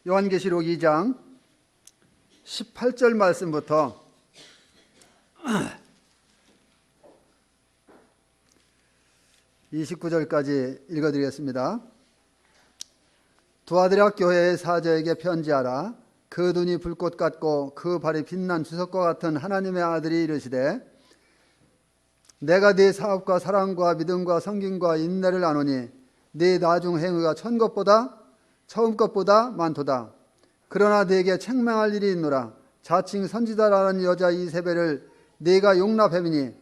요한계시록 2장 18절 말씀부터 29절까지 읽어드리겠습니다. 두아디라 교회의 사자에게 편지하라. 그 눈이 불꽃 같고 그 발이 빛난 주석과 같은 하나님의 아들이 이르시되, 내가 네 사업과 사랑과 믿음과 성김과 인내를 아노니 네 나중 행위가 처음 것보다 많도다. 그러나 네게 책망할 일이 있노라. 자칭 선지자라는 여자 이세벨을 네가 용납함이니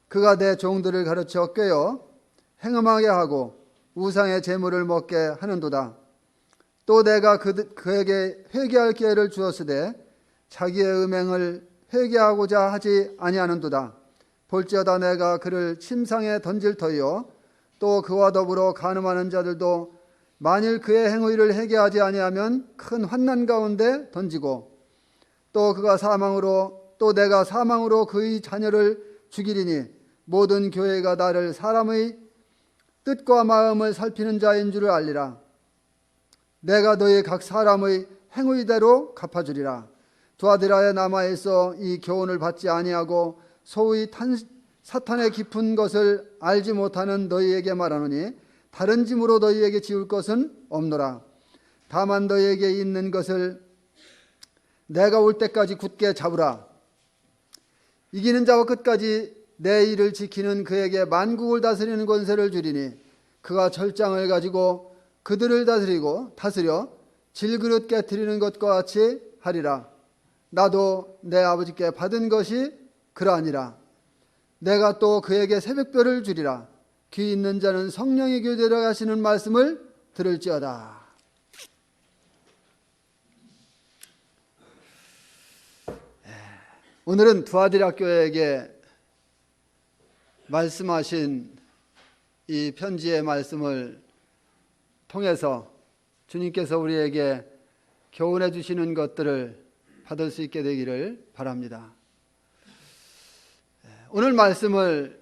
그가 내 종들을 가르쳐 꾀어 행음하게 하고 우상의 제물을 먹게 하는도다. 또 내가 그에게 회개할 기회를 주었으되 자기의 음행을 회개하고자 하지 아니하는도다. 볼지어다 내가 그를 침상에 던질 터이요 또 그와 더불어 간음하는 자들도 만일 그의 행위를 회개하지 아니하면 큰 환난 가운데 던지고 또 내가 사망으로 그의 자녀를 죽이리니 모든 교회가 나를 사람의 뜻과 마음을 살피는 자인 줄을 알리라. 내가 너희 각 사람의 행위대로 갚아주리라. 두아디라에 남아있어 이 교훈을 받지 아니하고 소위 사탄의 깊은 것을 알지 못하는 너희에게 말하노니 다른 짐으로 너희에게 지울 것은 없노라. 다만 너희에게 있는 것을 내가 올 때까지 굳게 잡으라. 이기는 자와 끝까지 내 일을 지키는 그에게 만국을 다스리는 권세를 주리니 그가 철장을 가지고 그들을 다스려 질그릇 깨트리는 것과 같이 하리라. 나도 내 아버지께 받은 것이 그러하니라. 내가 또 그에게 새벽별을 주리라. 귀 있는 자는 성령이 교대로 하시는 말씀을 들을지어다. 오늘은 두아디라 교회에게 말씀하신 이 편지의 말씀을 통해서 주님께서 우리에게 교훈해 주시는 것들을 받을 수 있게 되기를 바랍니다. 오늘 말씀을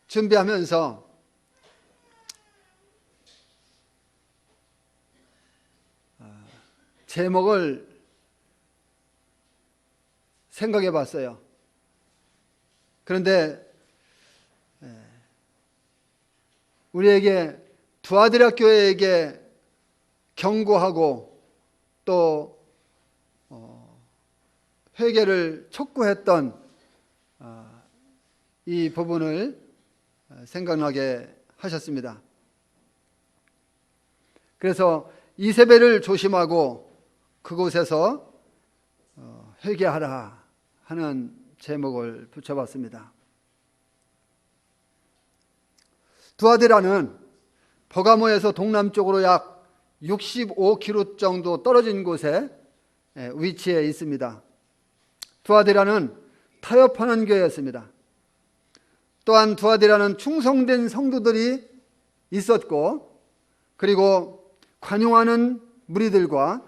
준비하면서 제목을 생각해 봤어요. 그런데 우리에게 두아디라 교회에게 경고하고 또 회개를 촉구했던 이 부분을 생각나게 하셨습니다. 그래서 이세벨을 조심하고 그곳에서 회개하라 하는 제목을 붙여봤습니다. 두아디라는 버가모에서 동남쪽으로 약 65km 정도 떨어진 곳에 위치해 있습니다. 두아디라는 타협하는 교회였습니다. 또한 두아디라는 충성된 성도들이 있었고, 그리고 관용하는 무리들과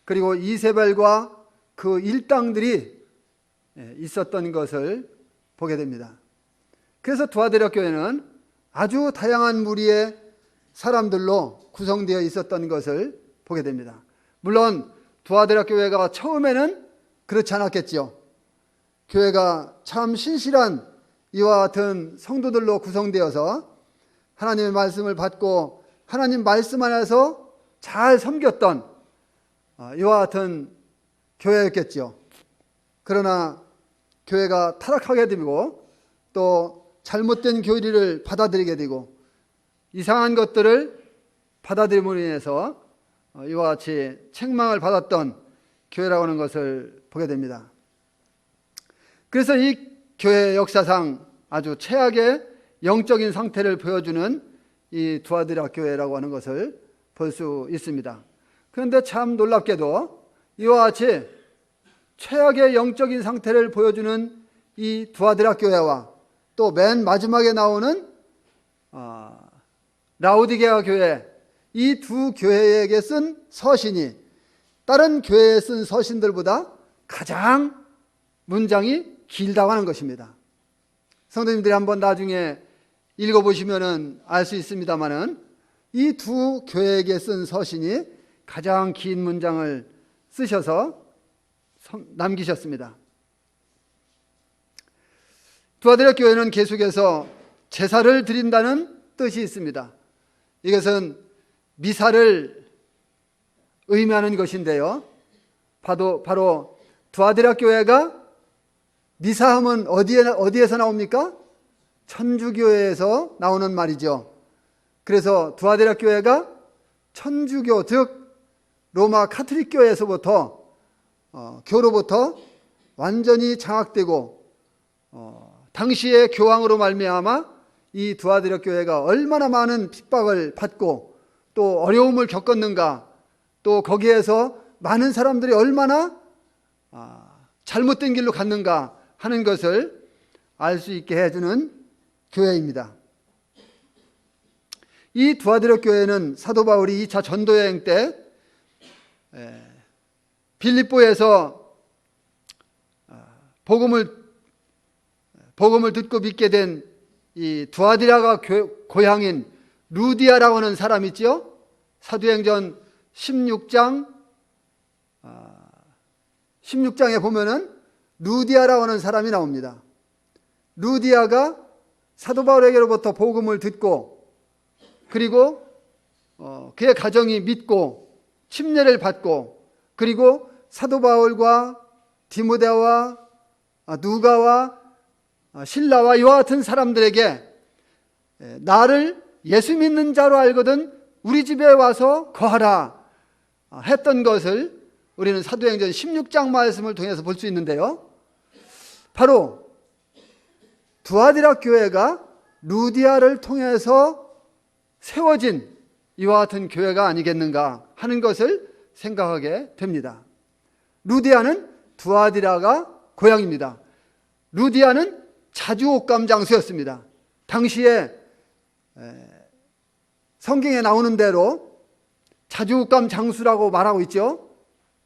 그리고 이세벨과 그 일당들이 있었던 것을 보게 됩니다. 그래서 두아디라 교회는 아주 다양한 무리의 사람들로 구성되어 있었던 것을 보게 됩니다. 물론 두아디라 교회가 처음에는 그렇지 않았겠죠. 교회가 참 신실한 이와 같은 성도들로 구성되어서 하나님의 말씀을 받고 하나님 말씀 안에서 잘 섬겼던 이와 같은 교회였겠죠. 그러나 교회가 타락하게 되고 또 잘못된 교리를 받아들이게 되고 이상한 것들을 받아들임으로 인해서 이와 같이 책망을 받았던 교회라고 하는 것을 보게 됩니다. 그래서 이 교회 역사상 아주 최악의 영적인 상태를 보여주는 이 두아디라 교회라고 하는 것을 볼 수 있습니다. 그런데 참 놀랍게도 이와 같이 최악의 영적인 상태를 보여주는 이 두아디라 교회와 또 맨 마지막에 나오는 라오디게아 교회, 이 두 교회에게 쓴 서신이 다른 교회에 쓴 서신들보다 가장 문장이 길다고 하는 것입니다. 성도님들이 한번 나중에 읽어보시면 알 수 있습니다마는 이 두 교회에게 쓴 서신이 가장 긴 문장을 쓰셔서 남기셨습니다. 두아디라 교회는 계속해서 제사를 드린다는 뜻이 있습니다. 이것은 미사를 의미하는 것인데요. 바로 두아디라 교회가 미사하면 어디에서 나옵니까? 천주교회에서 나오는 말이죠. 그래서 두아디라 교회가 천주교, 즉 로마 카톨릭 교회에서부터 교로부터 완전히 장악되고 당시의 교황으로 말미암아 이 두아디라 교회가 얼마나 많은 핍박을 받고 또 어려움을 겪었는가, 또 거기에서 많은 사람들이 얼마나 잘못된 길로 갔는가 하는 것을 알 수 있게 해주는 교회입니다. 이 두아디라 교회는 사도 바울이 2차 전도여행 때 빌립보에서 복음을 듣고 믿게 된 이 두아디라가 고향인 루디아라고 하는 사람 있죠? 사도행전 16장에 보면은 루디아라고 하는 사람이 나옵니다. 루디아가 사도 바울에게로부터 복음을 듣고 그리고 그의 가정이 믿고 침례를 받고 그리고 사도 바울과 디모데와 누가와 실라와 이와 같은 사람들에게 나를 예수 믿는 자로 알거든 우리 집에 와서 거하라 했던 것을 우리는 사도행전 16장 말씀을 통해서 볼 수 있는데요. 바로 두아디라 교회가 루디아를 통해서 세워진 이와 같은 교회가 아니겠는가 하는 것을 생각하게 됩니다. 루디아는 두아디라가 고향입니다. 루디아는 자주옥감 장수였습니다. 당시에 성경에 나오는 대로 자주옥감 장수라고 말하고 있죠.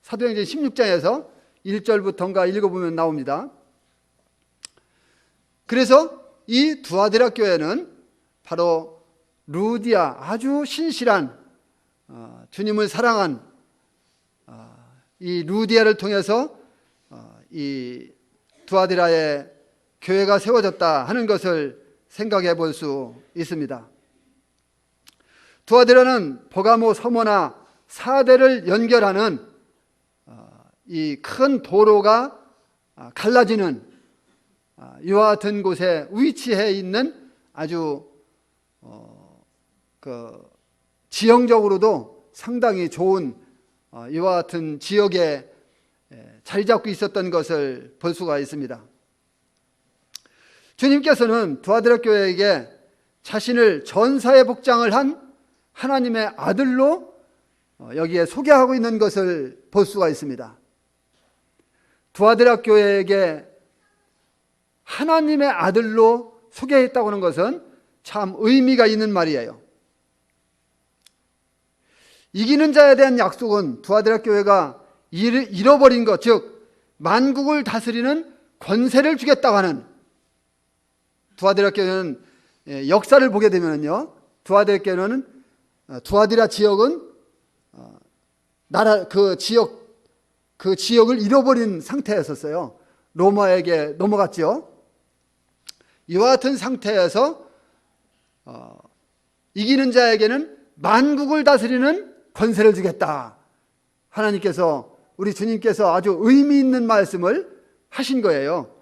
사도행전 16장에서 1절부터인가 읽어보면 나옵니다. 그래서 이 두아디라 교회는 바로 루디아, 아주 신실한 주님을 사랑한 이 루디아를 통해서 이 두아디라의 교회가 세워졌다 하는 것을 생각해 볼 수 있습니다. 두아디라는 버가모 서머나 사대를 연결하는 이 큰 도로가 갈라지는 이와 같은 곳에 위치해 있는 아주 지형적으로도 상당히 좋은 이와 같은 지역에 자리 잡고 있었던 것을 볼 수가 있습니다. 주님께서는 두아디라 교회에게 자신을 전사의 복장을 한 하나님의 아들로 여기에 소개하고 있는 것을 볼 수가 있습니다. 두아디라 교회에게 하나님의 아들로 소개했다고 하는 것은 참 의미가 있는 말이에요. 이기는 자에 대한 약속은 두아디라 교회가 잃어버린 것, 즉 만국을 다스리는 권세를 주겠다고 하는, 두아디라 교회는 역사를 보게 되면요, 두아디라 교회는 두아디라 지역은 나라 그 지역을 잃어버린 상태였었어요. 로마에게 넘어갔죠. 이와 같은 상태에서 이기는 자에게는 만국을 다스리는 권세를 주겠다. 하나님께서, 우리 주님께서 아주 의미 있는 말씀을 하신 거예요.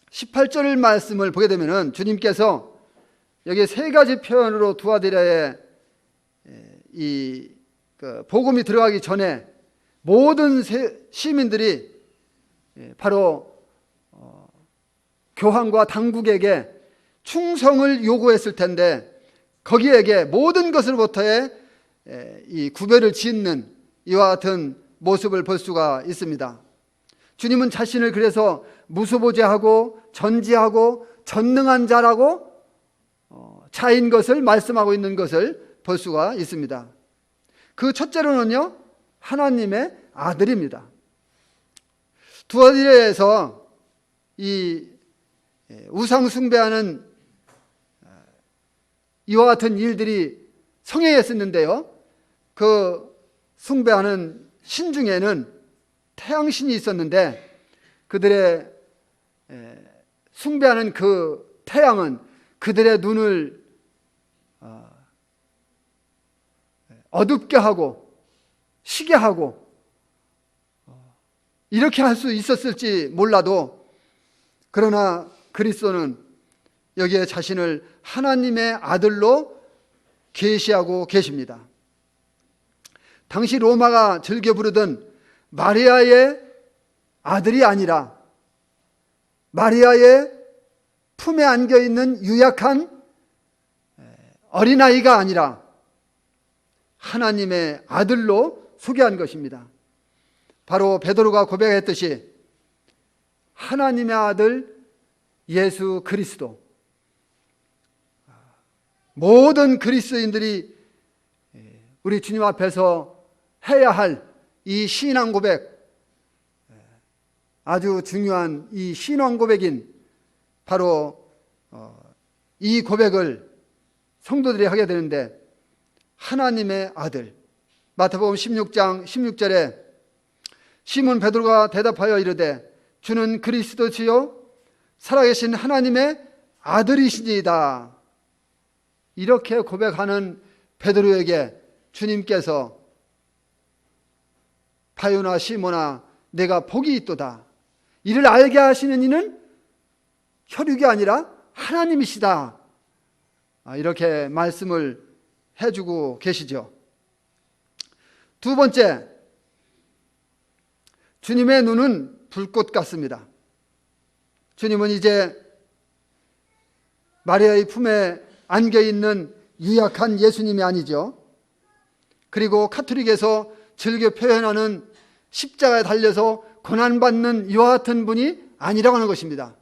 18절 말씀을 보게 되면은 주님께서 여기 세 가지 표현으로 두아디라의 이 복음이 들어가기 전에 모든 시민들이 바로 교황과 당국에게 충성을 요구했을 텐데 거기에게 모든 것으로부터의 이 구별을 짓는 이와 같은 모습을 볼 수가 있습니다. 주님은 자신을 그래서 무소부재하고 전지하고 전능한 자라고 자인 것을 말씀하고 있는 것을 볼 수가 있습니다. 그 첫째로는요, 하나님의 아들입니다. 두아디라에서 이 우상 숭배하는 이와 같은 일들이 성행했었는데요. 그 숭배하는 신 중에는 태양신이 있었는데 그들의 숭배하는 그 태양은 그들의 눈을 어둡게 하고 시게 하고 이렇게 할 수 있었을지 몰라도, 그러나 그리스도는 여기에 자신을 하나님의 아들로 계시하고 계십니다. 당시 로마가 즐겨 부르던 마리아의 아들이 아니라 마리아의 품에 안겨있는 유약한 어린아이가 아니라 하나님의 아들로 소개한 것입니다. 바로 베드로가 고백했듯이 하나님의 아들 예수 그리스도, 모든 그리스도인들이 우리 주님 앞에서 해야 할 이 신앙 고백, 아주 중요한 이 신앙 고백인 바로 이 고백을 성도들이 하게 되는데, 하나님의 아들, 마태복음 16장 16절에 시몬 베드로가 대답하여 이르되 주는 그리스도시요 살아계신 하나님의 아들이시니이다. 이렇게 고백하는 베드로에게 주님께서 바요나 시몬아 내가 복이 있도다. 이를 알게 하시는 이는 혈육이 아니라 하나님이시다. 이렇게 말씀을 해주고 계시죠. 두 번째, 주님의 눈은 불꽃 같습니다. 주님은 이제 마리아의 품에 안겨있는 유약한 예수님이 아니죠. 그리고 카톨릭에서 즐겨 표현하는 십자가에 달려서 고난받는 이와 같은 분이 아니라고 하는 것입니다.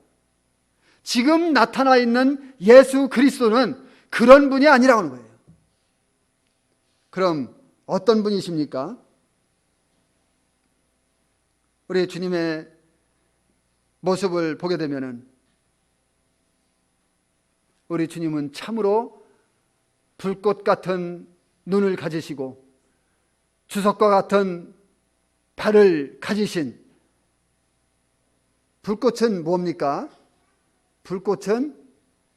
지금 나타나 있는 예수 그리스도는 그런 분이 아니라고 하는 거예요. 그럼 어떤 분이십니까? 우리 주님의 모습을 보게 되면은 우리 주님은 참으로 불꽃 같은 눈을 가지시고 주석과 같은 발을 가지신, 불꽃은 뭡니까? 불꽃은,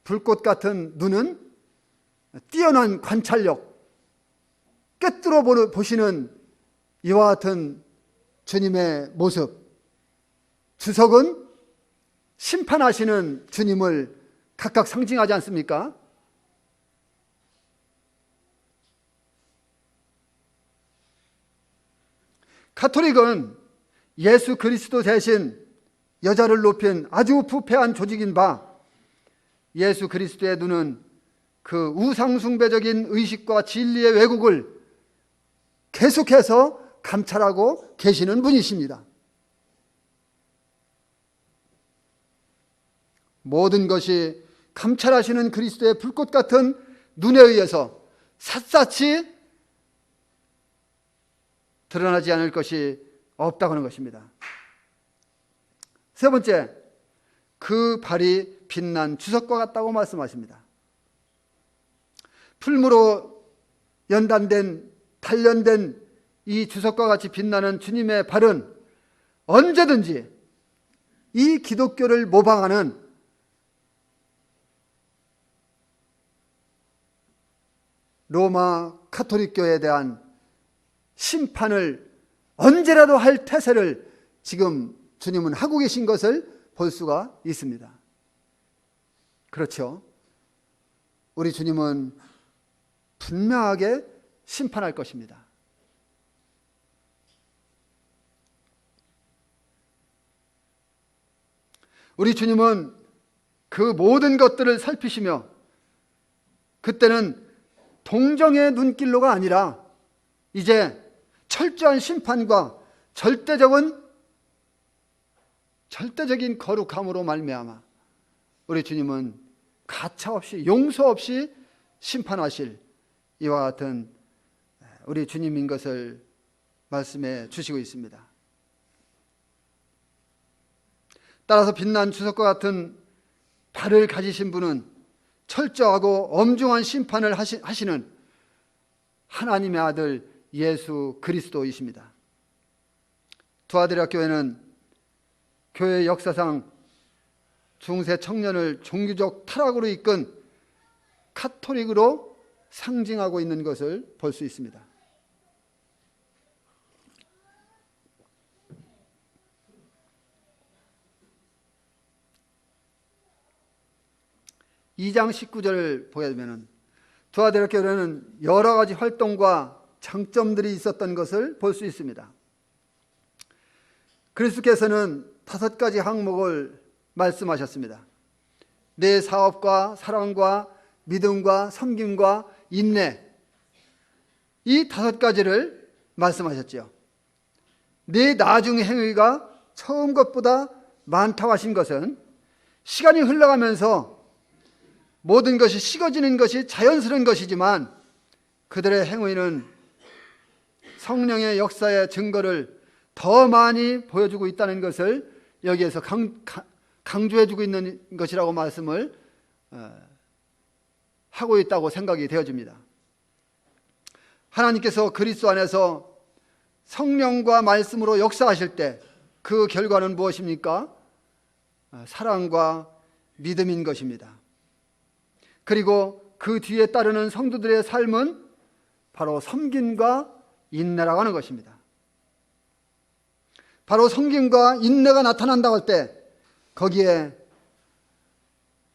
불꽃 같은 눈은 뛰어난 관찰력, 꿰뚫어 보시는 이와 같은 주님의 모습, 주석은 심판하시는 주님을 각각 상징하지 않습니까? 카톨릭은 예수 그리스도 대신 여자를 높인 아주 부패한 조직인 바, 예수 그리스도의 눈은 그 우상숭배적인 의식과 진리의 왜곡을 계속해서 감찰하고 계시는 분이십니다. 모든 것이 감찰하시는 그리스도의 불꽃 같은 눈에 의해서 샅샅이 드러나지 않을 것이 없다고 하는 것입니다. 세 번째, 그 발이 빛난 주석과 같다고 말씀하십니다. 풀무로 연단된, 단련된 이 주석과 같이 빛나는 주님의 발은 언제든지 이 기독교를 모방하는 로마 카톨릭교에 대한 심판을 언제라도 할 태세를 지금 주님은 하고 계신 것을 볼 수가 있습니다. 그렇죠. 우리 주님은 분명하게 심판할 것입니다. 우리 주님은 그 모든 것들을 살피시며 그때는 동정의 눈길로가 아니라 이제 철저한 심판과 절대적인 거룩함으로 말미암아 우리 주님은 가차없이 용서 없이 심판하실 이와 같은 우리 주님인 것을 말씀해 주시고 있습니다. 따라서 빛난 주석과 같은 발을 가지신 분은 철저하고 엄중한 심판을 하시는 하나님의 아들 예수 그리스도이십니다. 두아드라 교회는 교회 역사상 중세 청년을 종교적 타락으로 이끈 카톨릭으로 상징하고 있는 것을 볼 수 있습니다. (2장 19절을) 보게 되면 두아드라 교회는 여러 가지 활동과 장점들이 있었던 것을 볼 수 있습니다. 그리스도께서는 5가지 항목을 말씀하셨습니다. 내 사업과 사랑과 믿음과 섬김과 인내, 이 5가지를 말씀하셨죠. 내 나중 행위가 처음 것보다 많다고 하신 것은 시간이 흘러가면서 모든 것이 식어지는 것이 자연스러운 것이지만 그들의 행위는 성령의 역사의 증거를 더 많이 보여주고 있다는 것을 여기에서 강조해주고 있는 것이라고 말씀을 하고 있다고 생각이 되어집니다. 하나님께서 그리스도 안에서 성령과 말씀으로 역사하실 때 그 결과는 무엇입니까? 사랑과 믿음인 것입니다. 그리고 그 뒤에 따르는 성도들의 삶은 바로 섬김과 인내라고 하는 것입니다. 바로 섬김과 인내가 나타난다고 할 때 거기에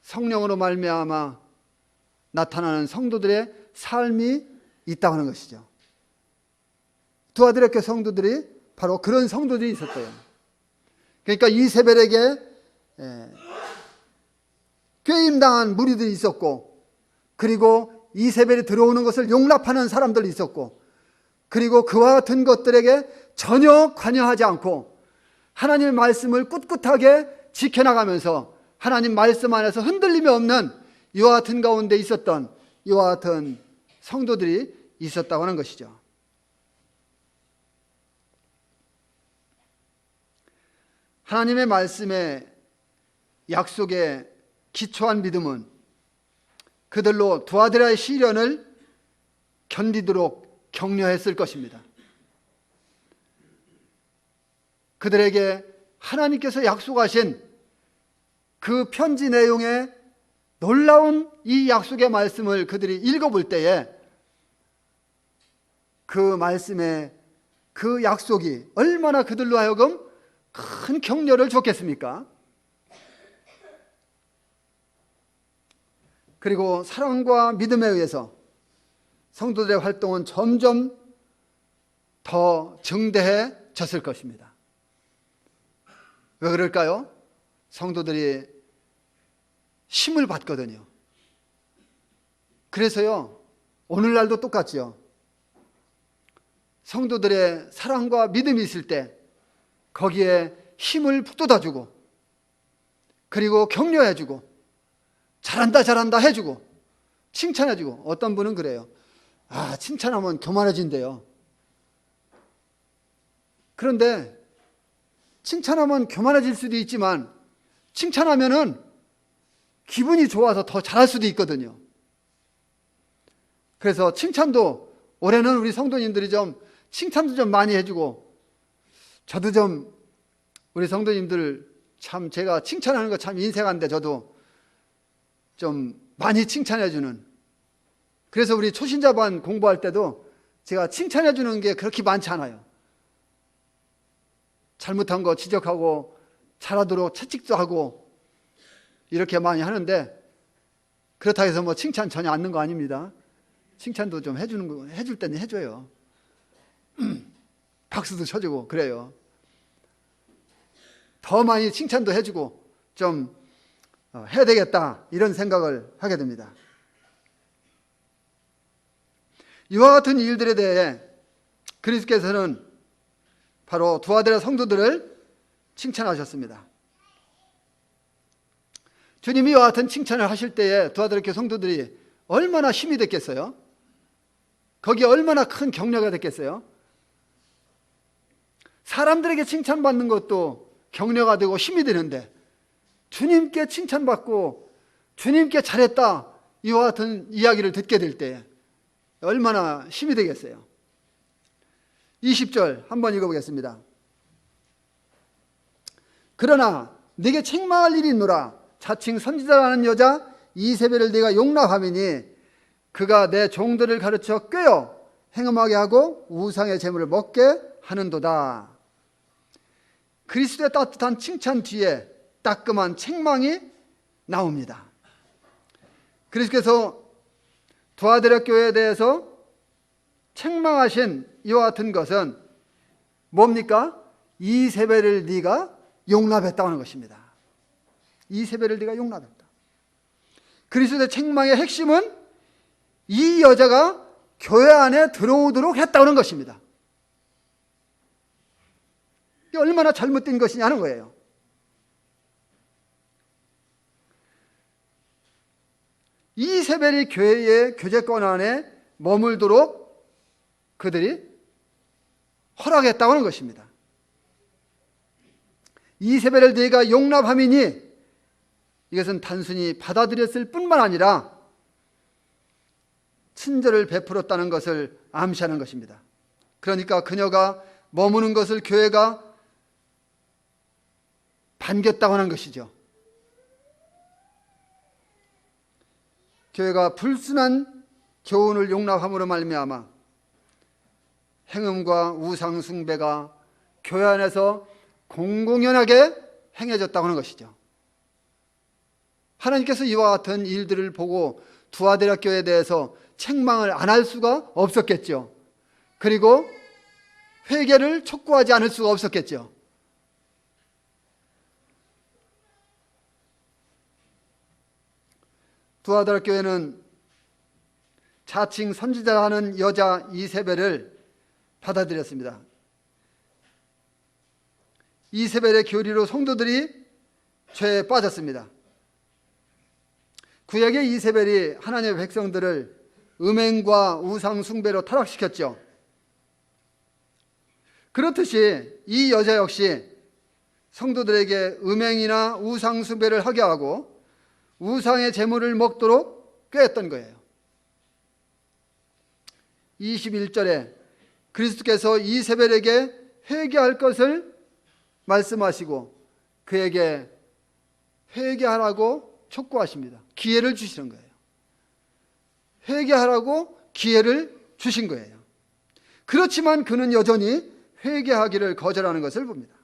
성령으로 말미암아 나타나는 성도들의 삶이 있다고 하는 것이죠. 두아드라 교회 성도들이 바로 그런 성도들이 있었어요. 그러니까 이세벨에게 꾀임당한 무리들이 있었고, 그리고 이세벨이 들어오는 것을 용납하는 사람들이 있었고, 그리고 그와 같은 것들에게 전혀 관여하지 않고 하나님의 말씀을 꿋꿋하게 지켜나가면서 하나님 말씀 안에서 흔들림이 없는 이와 같은 가운데 있었던 이와 같은 성도들이 있었다고 하는 것이죠. 하나님의 말씀에 약속에 기초한 믿음은 그들로 두아드라의 시련을 견디도록 격려했을 것입니다. 그들에게 하나님께서 약속하신 그 편지 내용의 놀라운 이 약속의 말씀을 그들이 읽어볼 때에 그 말씀의 그 약속이 얼마나 그들로 하여금 큰 격려를 줬겠습니까? 그리고 사랑과 믿음에 의해서 성도들의 활동은 점점 더 증대해졌을 것입니다. 왜 그럴까요? 성도들이 힘을 받거든요. 그래서요, 오늘날도 똑같죠. 성도들의 사랑과 믿음이 있을 때 거기에 힘을 북돋아주고, 그리고 격려해주고, 잘한다 잘한다 해주고, 칭찬해주고. 어떤 분은 그래요. 칭찬하면 교만해진대요. 그런데 칭찬하면 교만해질 수도 있지만 칭찬하면은 기분이 좋아서 더 잘할 수도 있거든요. 그래서 칭찬도 올해는 우리 성도님들이 좀 칭찬도 좀 많이 해주고, 저도 좀 우리 성도님들 참 제가 칭찬하는 거 참 인색한데 저도 좀 많이 칭찬해주는, 그래서 우리 초신자반 공부할 때도 제가 칭찬해주는 게 그렇게 많지 않아요. 잘못한 거 지적하고 잘하도록 채찍도 하고 이렇게 많이 하는데, 그렇다고 해서 뭐 칭찬 전혀 않는 거 아닙니다. 칭찬도 좀 해줄 때는 해줘요. 박수도 쳐주고 그래요. 더 많이 칭찬도 해주고 좀 해야 되겠다, 이런 생각을 하게 됩니다. 이와 같은 일들에 대해 그리스도께서는 바로 두아드라 성도들을 칭찬하셨습니다. 주님이 이와 같은 칭찬을 하실 때에 두아드라 교회 성도들이 얼마나 힘이 됐겠어요? 거기에 얼마나 큰 격려가 됐겠어요? 사람들에게 칭찬받는 것도 격려가 되고 힘이 되는데 주님께 칭찬받고 주님께 잘했다 이와 같은 이야기를 듣게 될 때 얼마나 힘이 되겠어요. 20절 한번 읽어보겠습니다. 그러나 네게 책망할 일이 있노라. 자칭 선지자라는 여자 이세벨을 네가 용납함이니 그가 내 종들을 가르쳐 꾀어 행음하게 하고 우상의 제물을 먹게 하는도다. 그리스도의 따뜻한 칭찬 뒤에 따끔한 책망이 나옵니다. 그리스도께서 두아드라 교회에 대해서 책망하신 이와 같은 것은 뭡니까? 이세벨을 네가 용납했다고 하는 것입니다. 이세벨을 네가 용납했다. 그리스도의 책망의 핵심은 이 여자가 교회 안에 들어오도록 했다는 것입니다. 이게 얼마나 잘못된 것이냐는 거예요. 이세벨이 교회의 교제권 안에 머물도록 그들이 허락했다고 하는 것입니다. 이세벨을 네가 용납함이니 이것은 단순히 받아들였을 뿐만 아니라 친절을 베풀었다는 것을 암시하는 것입니다. 그러니까 그녀가 머무는 것을 교회가 반겼다고 하는 것이죠. 교회가 불순한 교훈을 용납함으로 말미암아 행음과 우상 숭배가 교회 안에서 공공연하게 행해졌다고 하는 것이죠. 하나님께서 이와 같은 일들을 보고 두아드라 교회에 대해서 책망을 안 할 수가 없었겠죠. 그리고 회개를 촉구하지 않을 수가 없었겠죠. 두아드라 교회는 자칭 선지자라는 여자 이세벨을 받아들였습니다. 이세벨의 교리로 성도들이 죄에 빠졌습니다. 구약의 이세벨이 하나님의 백성들을 음행과 우상 숭배로 타락시켰죠. 그렇듯이 이 여자 역시 성도들에게 음행이나 우상 숭배를 하게 하고 우상의 제물을 먹도록 꾀했던 거예요. 21절에 그리스도께서 이세벨에게 회개할 것을 말씀하시고 그에게 회개하라고 촉구하십니다. 기회를 주시는 거예요. 회개하라고 기회를 주신 거예요. 그렇지만 그는 여전히 회개하기를 거절하는 것을 봅니다.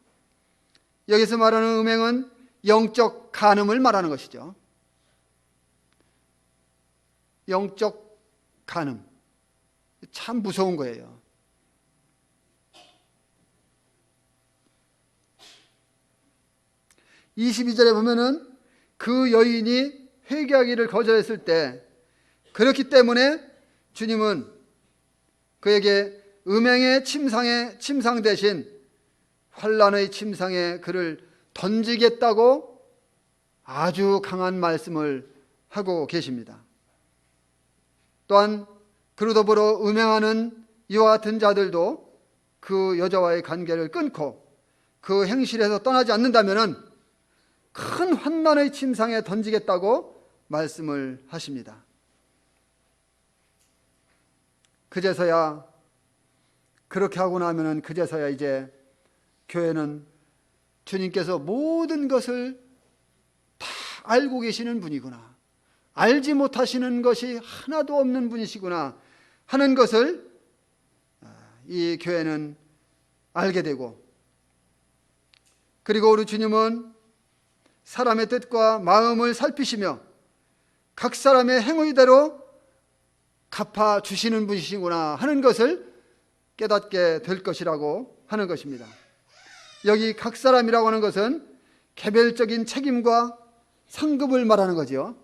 여기서 말하는 음행은 영적 간음을 말하는 것이죠. 영적 간음. 참 무서운 거예요. (22절에) 보면은 그 여인이 회개하기를 거절했을 때 그렇기 때문에 주님은 그에게 음행의 침상 대신 환난의 침상에 그를 던지겠다고 아주 강한 말씀을 하고 계십니다. 또한 그로 더불어 음행하는 이와 같은 자들도 그 여자와의 관계를 끊고 그 행실에서 떠나지 않는다면 큰 환난의 침상에 던지겠다고 말씀을 하십니다. 그제서야 그렇게 하고 나면 그제서야 이제 교회는 주님께서 모든 것을 다 알고 계시는 분이구나, 알지 못하시는 것이 하나도 없는 분이시구나 하는 것을 이 교회는 알게 되고, 그리고 우리 주님은 사람의 뜻과 마음을 살피시며 각 사람의 행위대로 갚아주시는 분이시구나 하는 것을 깨닫게 될 것이라고 하는 것입니다. 여기 각 사람이라고 하는 것은 개별적인 책임과 상급을 말하는 거죠.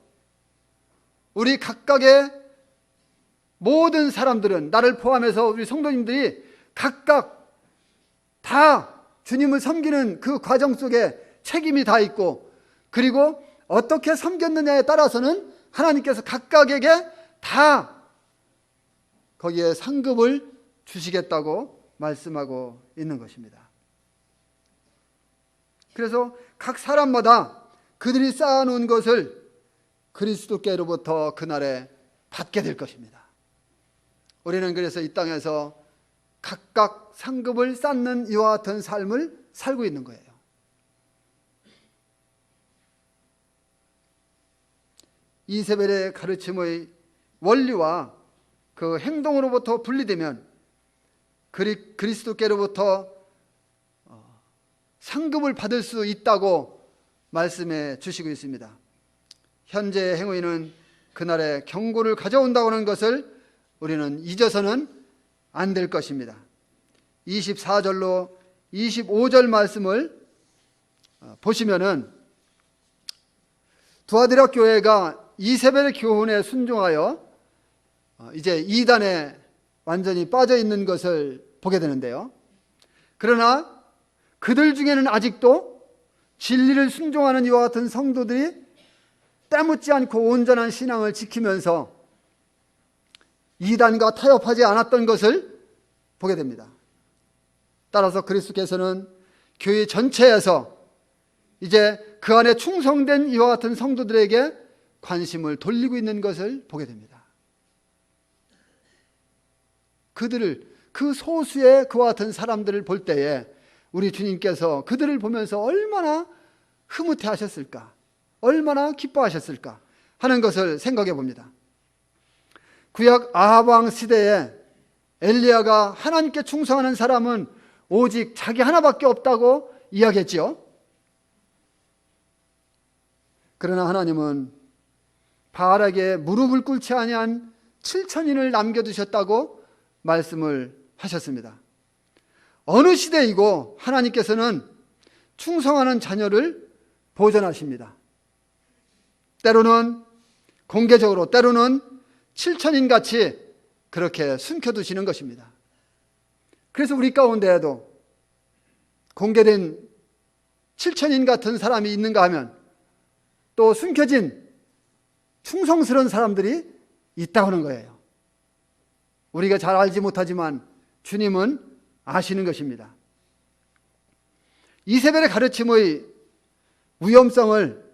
우리 각각의 모든 사람들은, 나를 포함해서 우리 성도님들이 각각 다 주님을 섬기는 그 과정 속에 책임이 다 있고, 그리고 어떻게 섬겼느냐에 따라서는 하나님께서 각각에게 다 거기에 상급을 주시겠다고 말씀하고 있는 것입니다. 그래서 각 사람마다 그들이 쌓아놓은 것을 그리스도께로부터 그날에 받게 될 것입니다. 우리는 그래서 이 땅에서 각각 상급을 쌓는 이와 같은 삶을 살고 있는 거예요. 이세벨의 가르침의 원리와 그 행동으로부터 분리되면 그리스도께로부터 상급을 받을 수 있다고 말씀해 주시고 있습니다. 현재의 행위는 그날의 경고를 가져온다고 하는 것을 우리는 잊어서는 안 될 것입니다. 24절로 25절 말씀을 보시면은 두아디라 교회가 이세벨의 교훈에 순종하여 이제 이단에 완전히 빠져 있는 것을 보게 되는데요. 그러나 그들 중에는 아직도 진리를 순종하는 이와 같은 성도들이 때묻지 않고 온전한 신앙을 지키면서 이단과 타협하지 않았던 것을 보게 됩니다. 따라서 그리스도께서는 교회 전체에서 이제 그 안에 충성된 이와 같은 성도들에게 관심을 돌리고 있는 것을 보게 됩니다. 그 소수의 그와 같은 사람들을 볼 때에 우리 주님께서 그들을 보면서 얼마나 흐뭇해 하셨을까, 얼마나 기뻐하셨을까 하는 것을 생각해 봅니다. 구약 아합 왕 시대에 엘리야가 하나님께 충성하는 사람은 오직 자기 하나밖에 없다고 이야기했지요. 그러나 하나님은 바알에게 무릎을 꿇지 아니한 7천인을 남겨두셨다고 말씀을 하셨습니다. 어느 시대이고 하나님께서는 충성하는 자녀를 보존하십니다. 때로는 공개적으로, 때로는 7천인 같이 그렇게 숨겨두시는 것입니다. 그래서 우리 가운데에도 공개된 7천인 같은 사람이 있는가 하면 또 숨겨진 충성스러운 사람들이 있다고 하는 거예요. 우리가 잘 알지 못하지만 주님은 아시는 것입니다. 이세벨의 가르침의 위험성을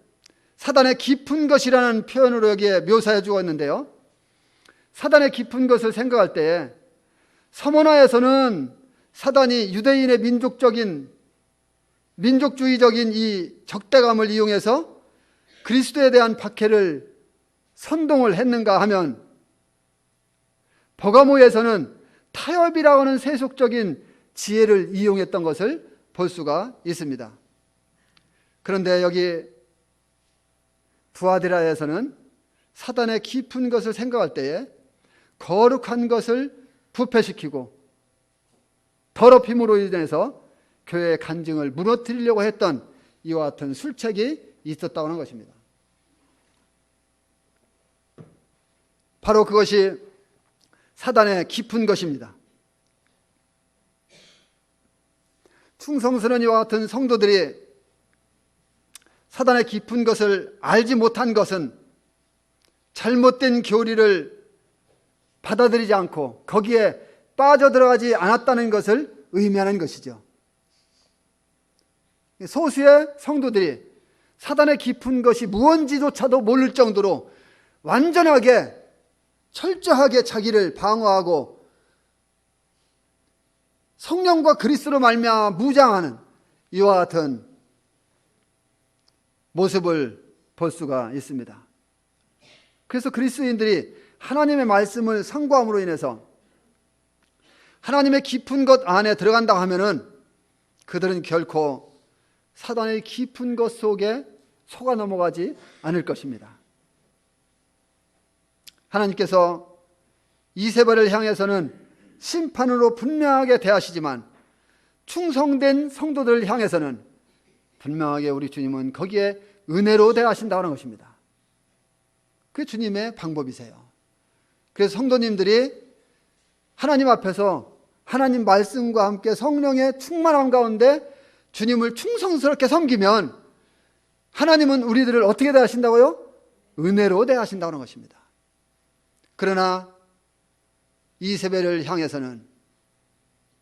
사단의 깊은 것이라는 표현으로 여기에 묘사해 주었는데요. 사단의 깊은 것을 생각할 때 서머나에서는 사단이 유대인의 민족주의적인 이 적대감을 이용해서 그리스도에 대한 박해를 선동을 했는가 하면 버가모에서는 타협이라고 하는 세속적인 지혜를 이용했던 것을 볼 수가 있습니다. 그런데 여기 두아디라에서는 사단의 깊은 것을 생각할 때에 거룩한 것을 부패시키고 더럽힘으로 인해서 교회의 간증을 무너뜨리려고 했던 이와 같은 술책이 있었다고 하는 것입니다. 바로 그것이 사단의 깊은 것입니다. 충성스러운 이와 같은 성도들이 사단의 깊은 것을 알지 못한 것은 잘못된 교리를 받아들이지 않고 거기에 빠져들어가지 않았다는 것을 의미하는 것이죠. 소수의 성도들이 사단의 깊은 것이 무언지조차도 모를 정도로 완전하게 철저하게 자기를 방어하고 성령과 그리스도로 말미암아 무장하는 이와 같은 모습을 볼 수가 있습니다. 그래서 그리스도인들이 하나님의 말씀을 상고함으로 인해서 하나님의 깊은 것 안에 들어간다 하면은 그들은 결코 사단의 깊은 것 속에 속아 넘어가지 않을 것입니다. 하나님께서 이세벨을 향해서는 심판으로 분명하게 대하시지만 충성된 성도들을 향해서는 분명하게 우리 주님은 거기에 은혜로 대하신다는 것입니다. 그게 주님의 방법이세요. 그래서 성도님들이 하나님 앞에서 하나님 말씀과 함께 성령의 충만함 가운데 주님을 충성스럽게 섬기면 하나님은 우리들을 어떻게 대하신다고요? 은혜로 대하신다는 것입니다. 그러나 이세벨을 향해서는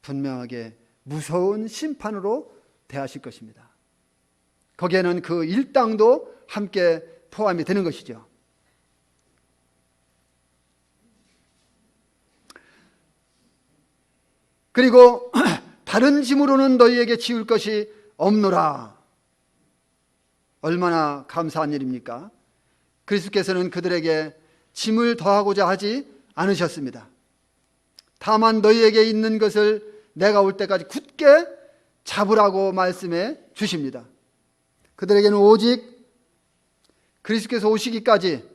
분명하게 무서운 심판으로 대하실 것입니다. 거기에는 그 일당도 함께 포함이 되는 것이죠. 그리고 다른 짐으로는 너희에게 지울 것이 없노라. 얼마나 감사한 일입니까? 그리스도께서는 그들에게 짐을 더하고자 하지 않으셨습니다. 다만 너희에게 있는 것을 내가 올 때까지 굳게 잡으라고 말씀해 주십니다. 그들에게는 오직 그리스도께서 오시기까지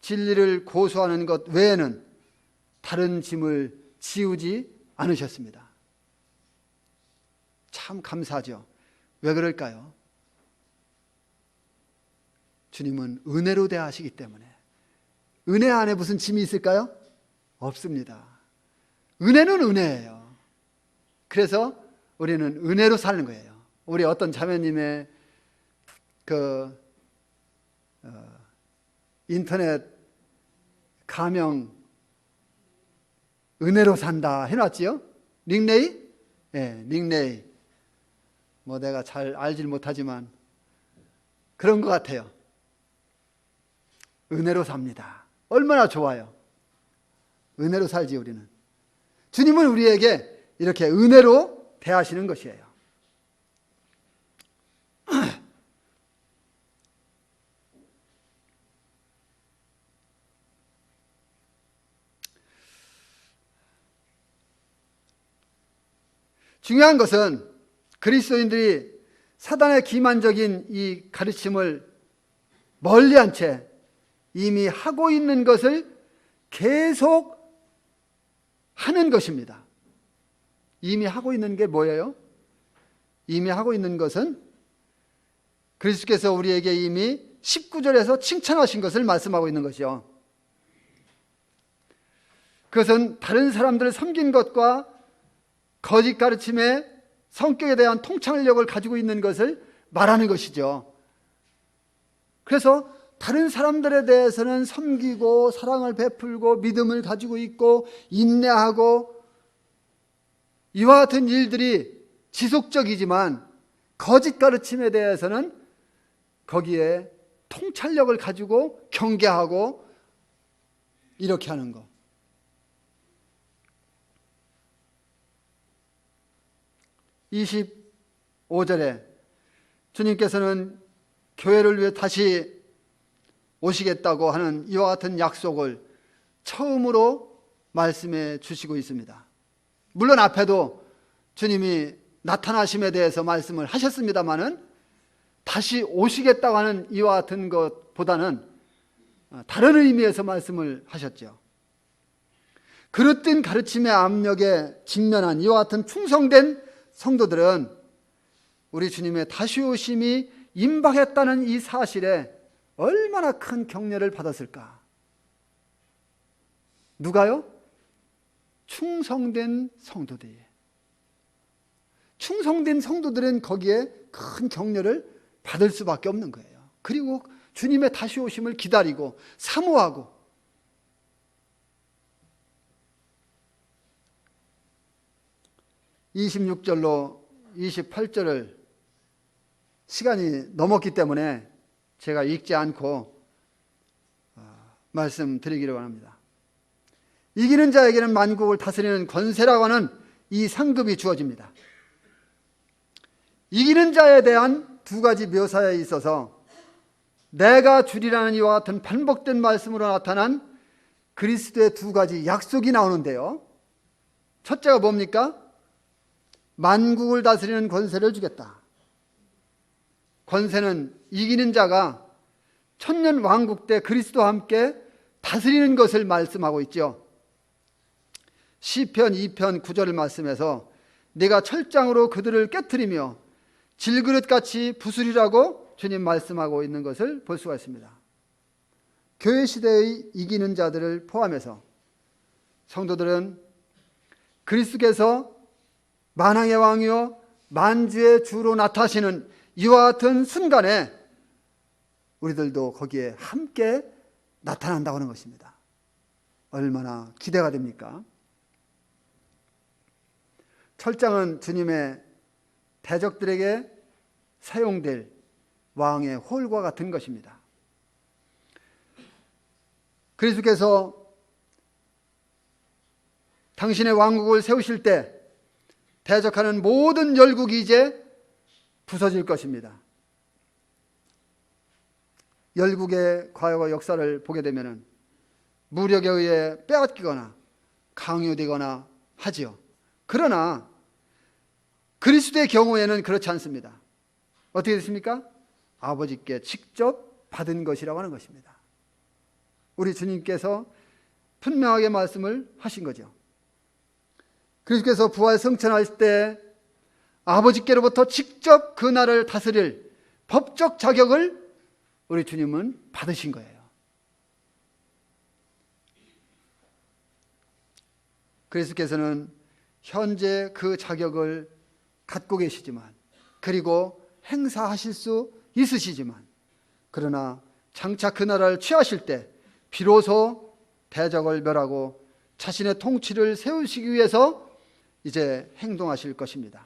진리를 고수하는 것 외에는 다른 짐을 지우지 않으셨습니다. 참 감사하죠. 왜 그럴까요? 주님은 은혜로 대하시기 때문에. 은혜 안에 무슨 짐이 있을까요? 없습니다. 은혜는 은혜예요. 그래서 우리는 은혜로 사는 거예요. 우리 어떤 자매님의 인터넷 가명 은혜로 산다 해놨지요? 닉네임? 네, 닉네임. 뭐 내가 잘 알질 못하지만 그런 것 같아요. 은혜로 삽니다. 얼마나 좋아요. 은혜로 살지 우리는. 주님은 우리에게 이렇게 은혜로 대하시는 것이에요. 중요한 것은 그리스도인들이 사단의 기만적인 이 가르침을 멀리한 채 이미 하고 있는 것을 계속 하는 것입니다. 이미 하고 있는 게 뭐예요? 이미 하고 있는 것은 그리스도께서 우리에게 이미 19절에서 칭찬하신 것을 말씀하고 있는 것이요. 그것은 다른 사람들을 섬긴 것과 거짓 가르침의 성격에 대한 통찰력을 가지고 있는 것을 말하는 것이죠. 그래서 다른 사람들에 대해서는 섬기고 사랑을 베풀고 믿음을 가지고 있고 인내하고 이와 같은 일들이 지속적이지만 거짓 가르침에 대해서는 거기에 통찰력을 가지고 경계하고 이렇게 하는 것. 25절에 주님께서는 교회를 위해 다시 오시겠다고 하는 이와 같은 약속을 처음으로 말씀해 주시고 있습니다. 물론 앞에도 주님이 나타나심에 대해서 말씀을 하셨습니다마는 다시 오시겠다고 하는 이와 같은 것보다는 다른 의미에서 말씀을 하셨죠. 그릇된 가르침의 압력에 직면한 이와 같은 충성된 성도들은 우리 주님의 다시 오심이 임박했다는 이 사실에 얼마나 큰 격려를 받았을까? 누가요? 충성된 성도들이에요. 충성된 성도들은 거기에 큰 격려를 받을 수밖에 없는 거예요. 그리고 주님의 다시 오심을 기다리고 사모하고 26절로 28절을 시간이 넘었기 때문에 제가 읽지 않고 말씀드리기를 원합니다. 이기는 자에게는 만국을 다스리는 권세라고 하는 이 상급이 주어집니다. 이기는 자에 대한 두 가지 묘사에 있어서 내가 주리라는 이와 같은 반복된 말씀으로 나타난 그리스도의 두 가지 약속이 나오는데요. 첫째가 뭡니까? 만국을 다스리는 권세를 주겠다. 권세는 이기는 자가 천년 왕국 때 그리스도와 함께 다스리는 것을 말씀하고 있죠. 시편 2편 9절을 말씀해서 내가 철장으로 그들을 깨트리며 질그릇같이 부수리라고 주님 말씀하고 있는 것을 볼 수가 있습니다. 교회 시대의 이기는 자들을 포함해서 성도들은 그리스도께서 만왕의 왕이요 만주의 주로 나타나시는 이와 같은 순간에 우리들도 거기에 함께 나타난다고 하는 것입니다. 얼마나 기대가 됩니까? 철장은 주님의 대적들에게 사용될 왕의 홀과 같은 것입니다. 그리스도께서 당신의 왕국을 세우실 때 대적하는 모든 열국이 이제 부서질 것입니다. 열국의 과거와 역사를 보게 되면 무력에 의해 빼앗기거나 강요되거나 하지요. 그러나 그리스도의 경우에는 그렇지 않습니다. 어떻게 됐습니까? 아버지께 직접 받은 것이라고 하는 것입니다. 우리 주님께서 분명하게 말씀을 하신 거죠. 그리스도께서 부활 승천하실 때 아버지께로부터 직접 그 나라를 다스릴 법적 자격을 우리 주님은 받으신 거예요. 그리스도께서는 현재 그 자격을 갖고 계시지만, 그리고 행사하실 수 있으시지만, 그러나 장차 그 나라를 취하실 때 비로소 대적을 멸하고 자신의 통치를 세우시기 위해서 이제 행동하실 것입니다.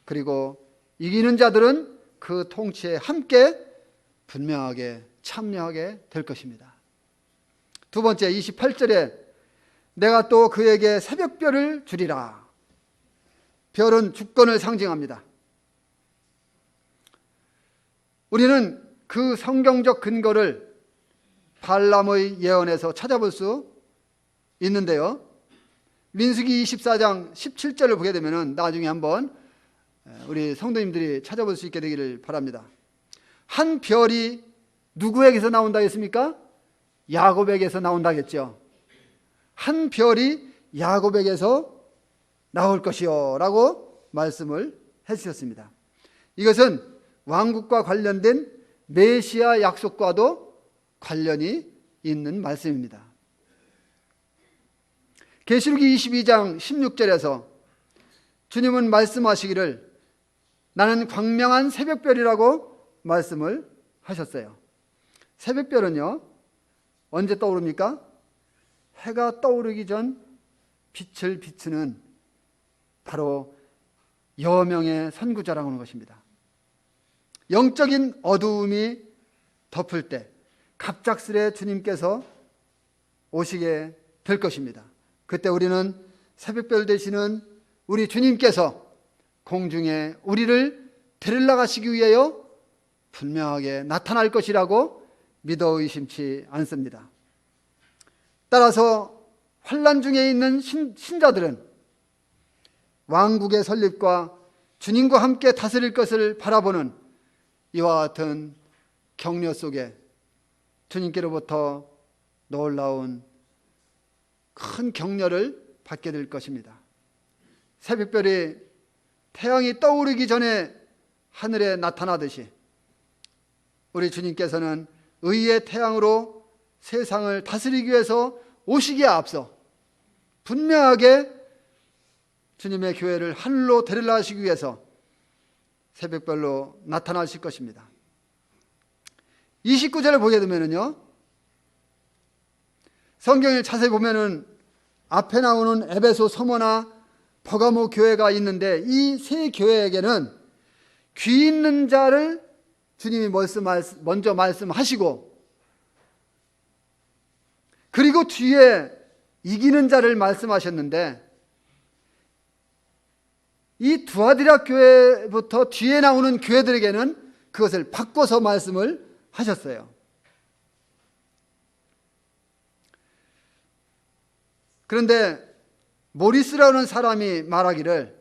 그리고 이기는 자들은 그 통치에 함께 분명하게 참여하게 될 것입니다. 두 번째, 28절에 내가 또 그에게 새벽별을 주리라. 별은 주권을 상징합니다. 우리는 그 성경적 근거를 발람의 예언에서 찾아볼 수 있는데요. 민수기 24장 17절을 보게 되면 나중에 한번 우리 성도님들이 찾아볼 수 있게 되기를 바랍니다. 한 별이 누구에게서 나온다 했습니까? 야곱에게서 나온다겠죠. 한 별이 야곱에게서 나올 것이요 라고 말씀을 해주셨습니다. 이것은 왕국과 관련된 메시아 약속과도 관련이 있는 말씀입니다. 계시록이 22장 16절에서 주님은 말씀하시기를 나는 광명한 새벽별이라고 말씀을 하셨어요. 새벽별은요, 언제 떠오릅니까? 해가 떠오르기 전 빛을 비추는 바로 여명의 선구자라고 하는 것입니다. 영적인 어두움이 덮을 때 갑작스레 주님께서 오시게 될 것입니다. 그때 우리는 새벽별 되시는 우리 주님께서 공중에 우리를 데리러 가시기 위하여 분명하게 나타날 것이라고 믿어 의심치 않습니다. 따라서 환난 중에 있는 신자들은 왕국의 설립과 주님과 함께 다스릴 것을 바라보는 이와 같은 격려 속에 주님께로부터 놀라운 큰 격려를 받게 될 것입니다. 새벽별이 태양이 떠오르기 전에 하늘에 나타나듯이 우리 주님께서는 의의 태양으로 세상을 다스리기 위해서 오시기에 앞서 분명하게 주님의 교회를 하늘로 데리러 가시기 위해서 새벽별로 나타나실 것입니다. 29절을 보게 되면요, 성경을 자세히 보면은 앞에 나오는 에베소, 서머나 버가모 교회가 있는데 이 세 교회에게는 귀 있는 자를 주님이 먼저 말씀하시고, 그리고 뒤에 이기는 자를 말씀하셨는데, 이 두아디라 교회부터 뒤에 나오는 교회들에게는 그것을 바꿔서 말씀을 하셨어요. 그런데 모리스라는 사람이 말하기를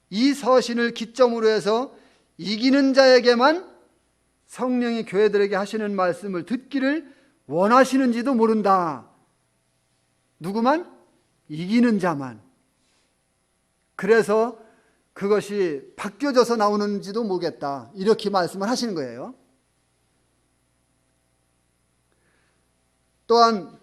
이 서신을 기점으로 해서 이기는 자에게만 성령이 교회들에게 하시는 말씀을 듣기를 원하시는지도 모른다. 누구만? 이기는 자만. 그래서 그것이 바뀌어져서 나오는지도 모르겠다. 이렇게 말씀을 하시는 거예요. 또한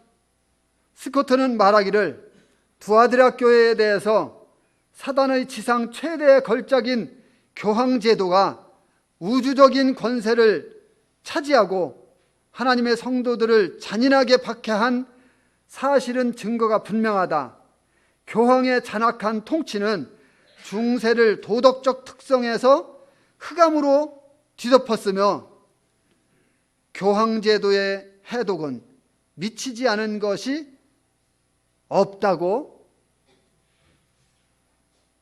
스코트는 말하기를 두아디라 교회에 대해서 사단의 지상 최대의 걸작인 교황제도가 우주적인 권세를 차지하고 하나님의 성도들을 잔인하게 박해한 사실은 증거가 분명하다. 교황의 잔악한 통치는 중세를 도덕적 특성에서 흑암으로 뒤덮었으며 교황제도의 해독은 미치지 않은 것이 없다고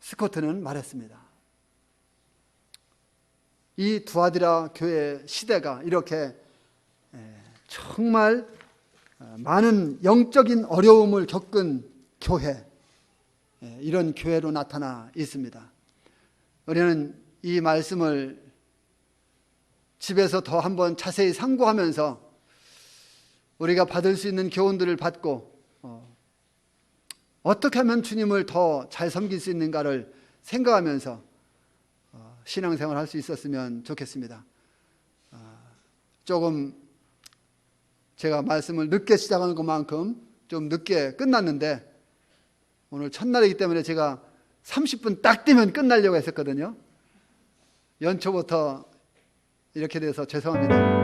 스코트는 말했습니다. 이 두아디라 교회 시대가 이렇게 정말 많은 영적인 어려움을 겪은 교회, 이런 교회로 나타나 있습니다. 우리는 이 말씀을 집에서 더 한번 자세히 상고하면서 우리가 받을 수 있는 교훈들을 받고 어떻게 하면 주님을 더 잘 섬길 수 있는가를 생각하면서 신앙생활 할 수 있었으면 좋겠습니다. 조금 제가 말씀을 늦게 시작하는 것만큼 좀 늦게 끝났는데 오늘 첫날이기 때문에 제가 30분 딱 되면 끝나려고 했었거든요. 연초부터 이렇게 돼서 죄송합니다.